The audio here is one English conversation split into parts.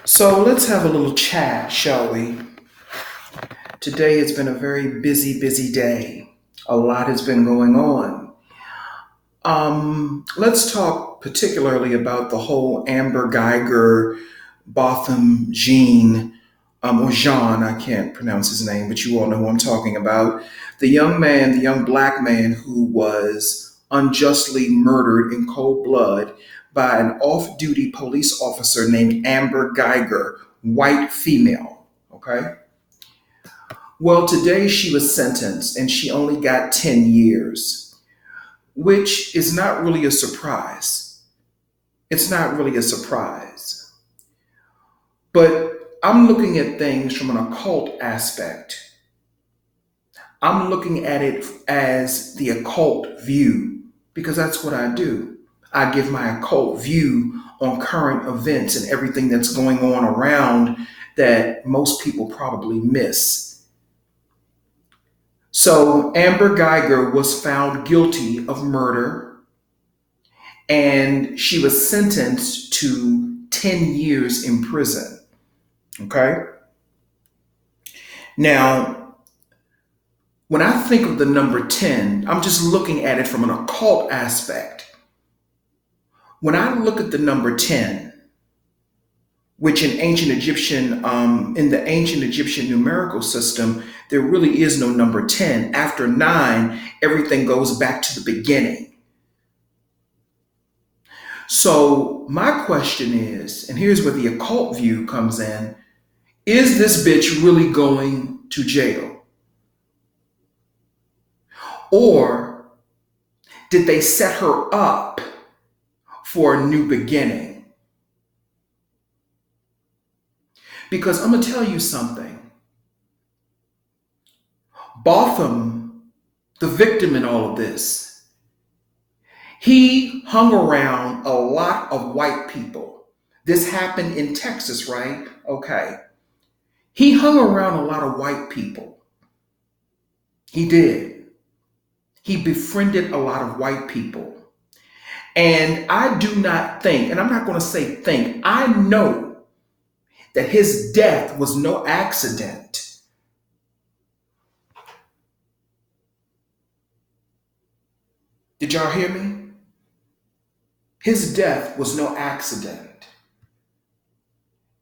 So let's have a little chat, shall we? Today has been a very busy day. A lot has been going on. Let's talk particularly about the whole Amber Geiger, Botham Jean, or Jean, I can't pronounce his name, but you all know who I'm talking about. The young man, the young black man who was unjustly murdered in cold blood by an off duty police officer named Amber Geiger, white female. Okay? Well, today she was sentenced and she only got 10 years, which is not really a surprise. It's not really a surprise. But I'm looking at things from an occult aspect. I'm looking at it as the occult view because that's what I do. I give my occult view on current events and everything that's going on around that most people probably miss. So, Amber Geiger was found guilty of murder and she was sentenced to 10 years in prison. Okay? Now, when I think of the number 10, I'm just looking at it from an occult aspect. When I look at the number 10, which in the ancient Egyptian numerical system, there really is no number 10. After 9, everything goes back to the beginning. So my question is, and here's where the occult view comes in, is this bitch really going to jail? Or did they set her up for a new beginning? Because I'm going to tell you something. Botham, the victim in all of this, he hung around a lot of white people. This happened in Texas, right? Okay. He hung around a lot of white people. He did. He befriended a lot of white people. And I do not think, and I'm not going to say think, I know that his death was no accident. Did y'all hear me? His death was no accident.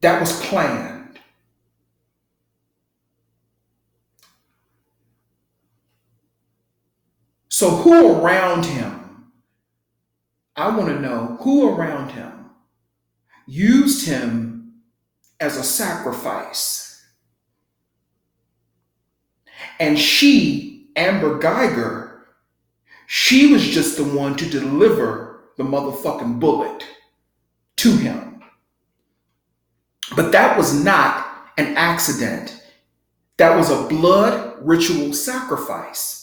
That was planned. So who around him, I want to know who around him used him as a sacrifice. And she, Amber Geiger, she was just the one to deliver the motherfucking bullet to him. But that was not an accident. That was a blood ritual sacrifice.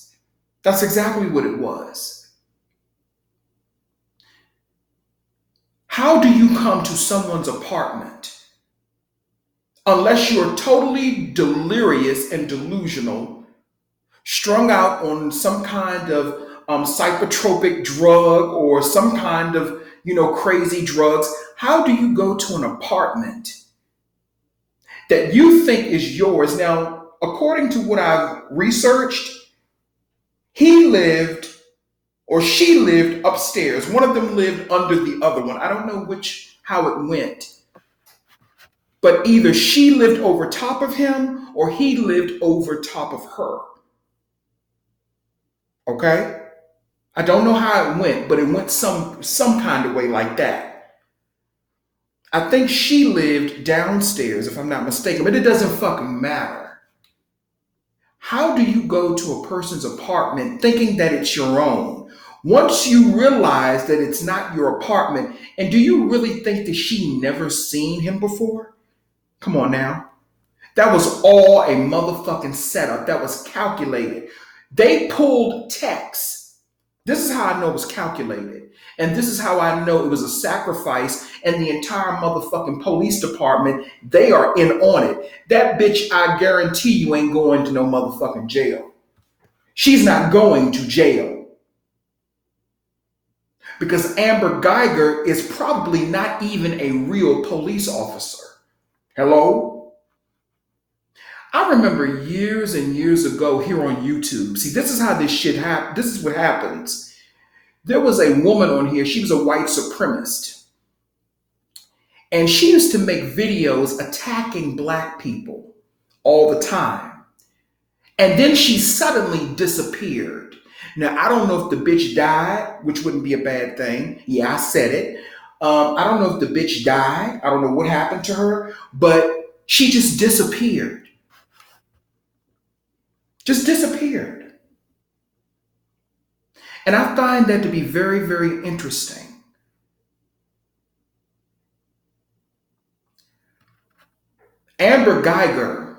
That's exactly what it was. How do you come to someone's apartment unless you're totally delirious and delusional, strung out on some kind of psychotropic drug or some kind of, crazy drugs? How do you go to an apartment that you think is yours? Now, according to what I've researched, he lived or she lived upstairs. One of them lived under the other one. I don't know how it went. But either she lived over top of him or he lived over top of her. Okay? I don't know how it went, but it went some kind of way like that. I think she lived downstairs, if I'm not mistaken, but it doesn't fucking matter. How do you go to a person's apartment thinking that it's your own? Once you realize that it's not your apartment, and do you really think that she never seen him before? Come on now. That was all a motherfucking setup. That was calculated. They pulled text. This is how I know it was calculated. And this is how I know it was a sacrifice. And the entire motherfucking police department, they are in on it. That bitch, I guarantee you, ain't going to no motherfucking jail. She's not going to jail. Because Amber Geiger is probably not even a real police officer. Hello? I remember years and years ago here on YouTube. See, this is how this shit happens. This is what happens. There was a woman on here. She was a white supremacist. And she used to make videos attacking black people all the time. And then she suddenly disappeared. Now, I don't know if the bitch died, which wouldn't be a bad thing. Yeah, I said it. I don't know if the bitch died. I don't know what happened to her, but she just disappeared. Just disappeared. And I find that to be very, very interesting. Amber Guyger,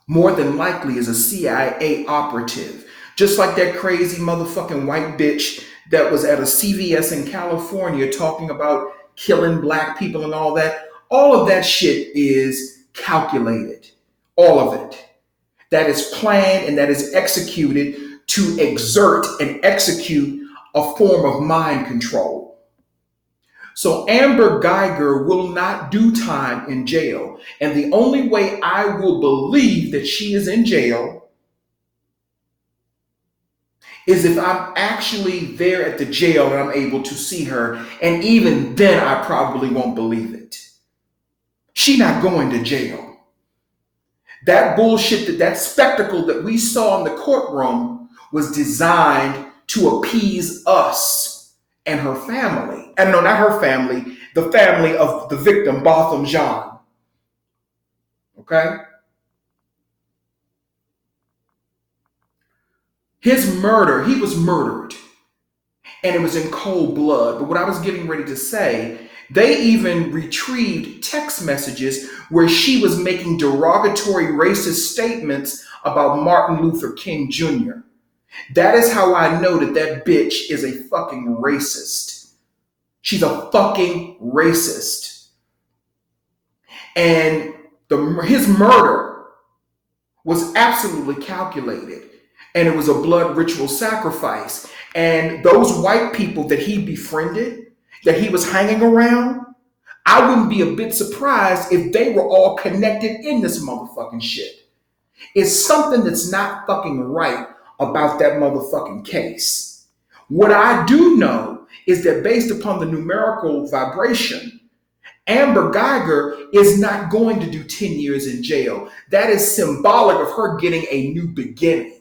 more than likely, is a CIA operative, just like that crazy motherfucking white bitch that was at a CVS in California talking about killing black people and all that. All of that shit is calculated. All of it. That is planned and that is executed to exert and execute a form of mind control. So Amber Guyger will not do time in jail. And the only way I will believe that she is in jail is if I'm actually there at the jail and I'm able to see her. And even then, I probably won't believe it. She's not going to jail. That bullshit, that spectacle that we saw in the courtroom was designed to appease us and her family. And no, not her family, the family of the victim, Botham Jean. Okay? His murder, he was murdered. And it was in cold blood. But what I was getting ready to say, they even retrieved text messages where she was making derogatory racist statements about Martin Luther King Jr. That is how I know that that bitch is a fucking racist. She's a fucking racist. And his murder was absolutely calculated. And it was a blood ritual sacrifice. And those white people that he befriended, that he was hanging around, I wouldn't be a bit surprised if they were all connected in this motherfucking shit. It's something that's not fucking right about that motherfucking case. What I do know is that based upon the numerical vibration, Amber Guyger is not going to do 10 years in jail. That is symbolic of her getting a new beginning.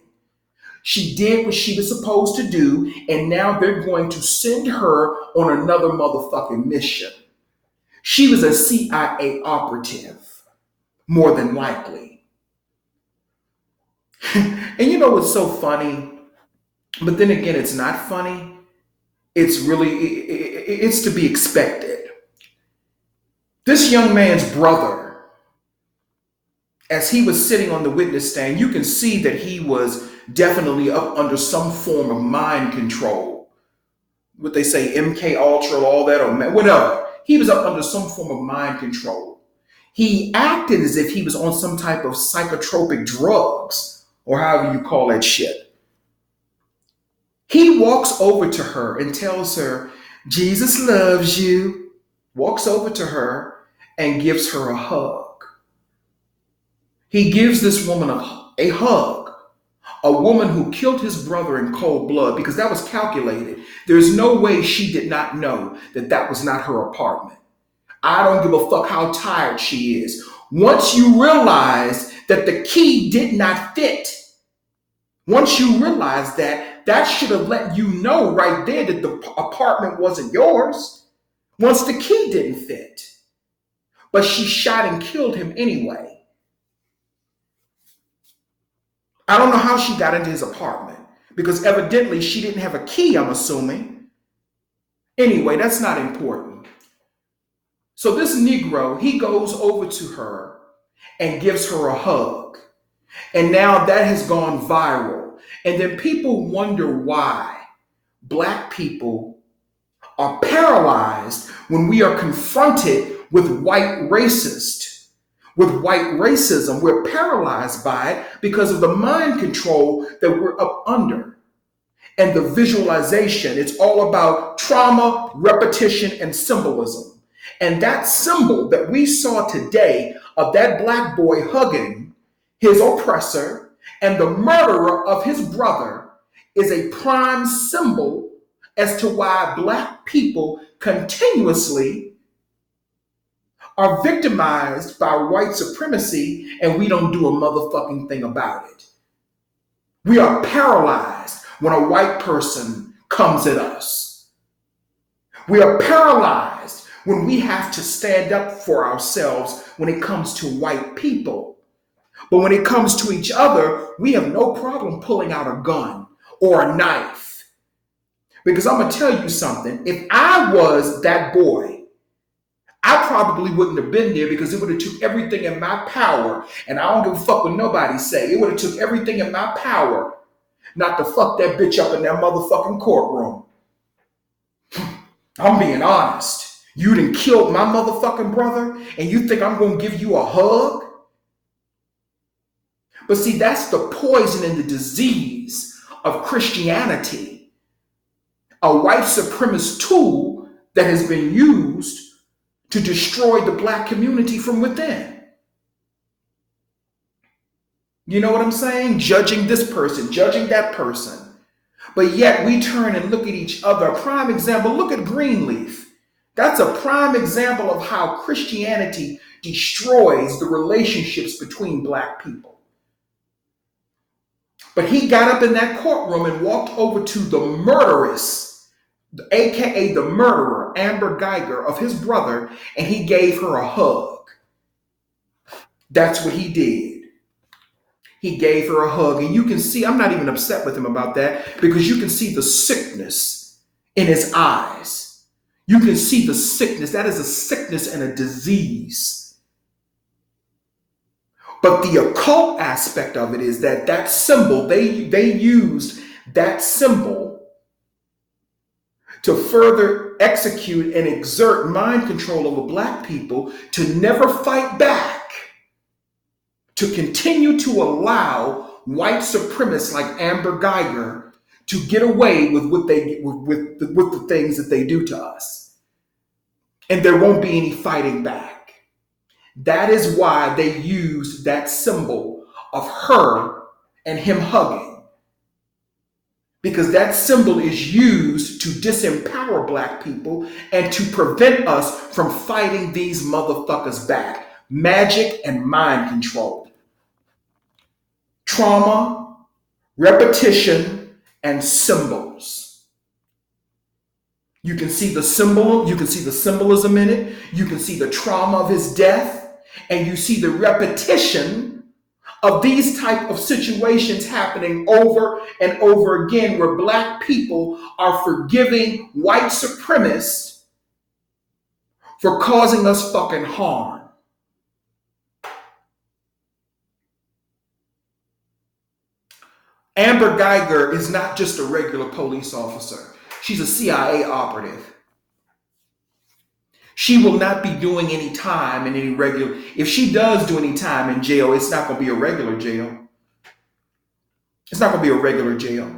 She did what she was supposed to do, and now they're going to send her on another motherfucking mission. She was a CIA operative, more than likely. And you know what's so funny? But then again, it's not funny. It's it's to be expected. This young man's brother, as he was sitting on the witness stand, you can see that he was definitely up under some form of mind control. What they say, MK Ultra, all that, or whatever. He was up under some form of mind control. He acted as if he was on some type of psychotropic drugs, or however you call that shit. He walks over to her and tells her, Jesus loves you. Walks over to her and gives her a hug. He gives this woman a hug. A woman who killed his brother in cold blood, because that was calculated. There's no way she did not know that that was not her apartment. I don't give a fuck how tired she is. Once you realize that the key did not fit, once you realize that, that should have let you know right there that the apartment wasn't yours. Once the key didn't fit. But she shot and killed him anyway. I don't know how she got into his apartment, because evidently she didn't have a key, I'm assuming. Anyway, that's not important. So this Negro, he goes over to her and gives her a hug. And now that has gone viral. And then people wonder why Black people are paralyzed when we are confronted with white racists, with white racism. We're paralyzed by it because of the mind control that we're up under. And the visualization, it's all about trauma, repetition, and symbolism. And that symbol that we saw today of that black boy hugging his oppressor and the murderer of his brother is a prime symbol as to why black people continuously are victimized by white supremacy and we don't do a motherfucking thing about it. We are paralyzed when a white person comes at us. We are paralyzed when we have to stand up for ourselves when it comes to white people. But when it comes to each other, we have no problem pulling out a gun or a knife. Because I'm going to tell you something. If I was that boy, I probably wouldn't have been there because it would have took everything in my power. And I don't give a fuck what nobody say. It would have took everything in my power not to fuck that bitch up in that motherfucking courtroom. I'm being honest. You done killed my motherfucking brother and you think I'm going to give you a hug? But see, that's the poison and the disease of Christianity. A white supremacist tool that has been used to destroy the black community from within. You know what I'm saying? Judging this person, judging that person. But yet we turn and look at each other. A prime example, look at Greenleaf. That's a prime example of how Christianity destroys the relationships between black people. But he got up in that courtroom and walked over to the murderess, aka the murderer, Amber Guyger, of his brother, and he gave her a hug. That's what he did. He gave her a hug. And you can see, I'm not even upset with him about that, because you can see the sickness in his eyes. You can see the sickness. That is a sickness and a disease. But the occult aspect of it is that that symbol, they used that symbol to further execute and exert mind control over black people to never fight back, to continue to allow white supremacists like Amber Guyger to get away with what with the things that they do to us. And there won't be any fighting back. That is why they used that symbol of her and him hugging. Because that symbol is used to disempower black people and to prevent us from fighting these motherfuckers back. Magic and mind control. Trauma, repetition, and symbols. You can see the symbol, you can see the symbolism in it, you can see the trauma of his death, and you see the repetition of these type of situations happening over and over again, where black people are forgiving white supremacists for causing us fucking harm. Amber Guyger is not just a regular police officer. She's a CIA operative. She will not be doing any time in any regular. If she does do any time in jail, it's not going to be a regular jail. It's not going to be a regular jail.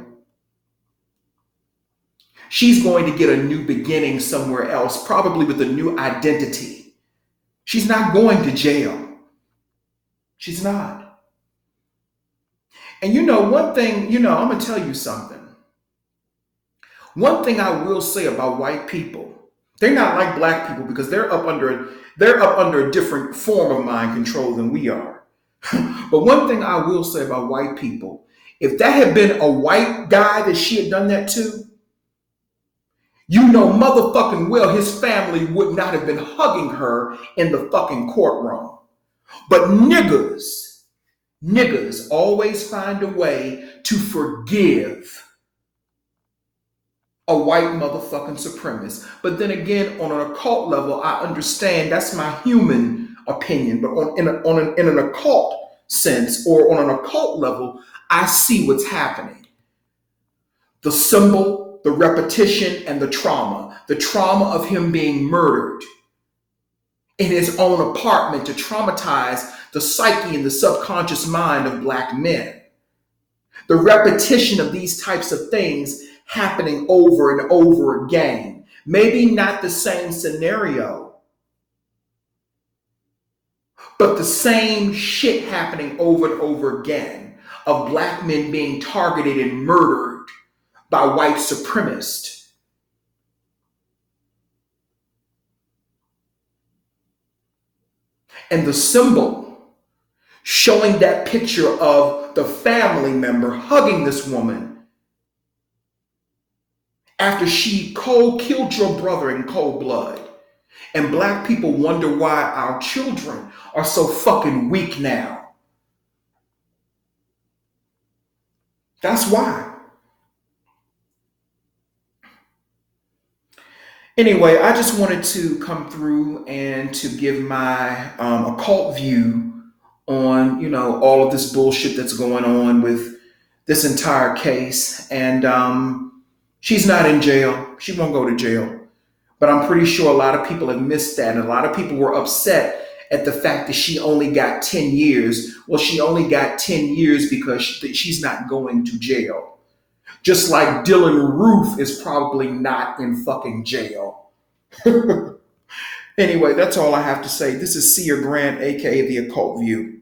She's going to get a new beginning somewhere else, probably with a new identity. She's not going to jail. She's not. And you know, one thing, I'm going to tell you something. One thing I will say about white people, they're not like black people because they're up under a different form of mind control than we are. But one thing I will say about white people, if that had been a white guy that she had done that to, you know motherfucking well his family would not have been hugging her in the fucking courtroom. But niggas always find a way to forgive a white motherfucking supremacist. But then again, on an occult level, I understand that's my human opinion. But in an occult sense, or on an occult level, I see what's happening. The symbol, the repetition, and the trauma. The trauma of him being murdered in his own apartment to traumatize the psyche and the subconscious mind of black men. The repetition of these types of things happening over and over again. Maybe not the same scenario, But the same shit happening over and over again of black men being targeted and murdered by white supremacists. And the symbol showing that picture of the family member hugging this woman after she cold killed your brother in cold blood. And black people wonder why our children are so fucking weak now. That's why. Anyway, I just wanted to come through and to give my occult view on, all of this bullshit that's going on with this entire case. And she's not in jail. She won't go to jail. But I'm pretty sure a lot of people have missed that. And a lot of people were upset at the fact that she only got 10 years. Well, she only got 10 years because she's not going to jail. Just like Dylan Roof is probably not in fucking jail. Anyway, that's all I have to say. This is Seer Grant, aka The Occult View.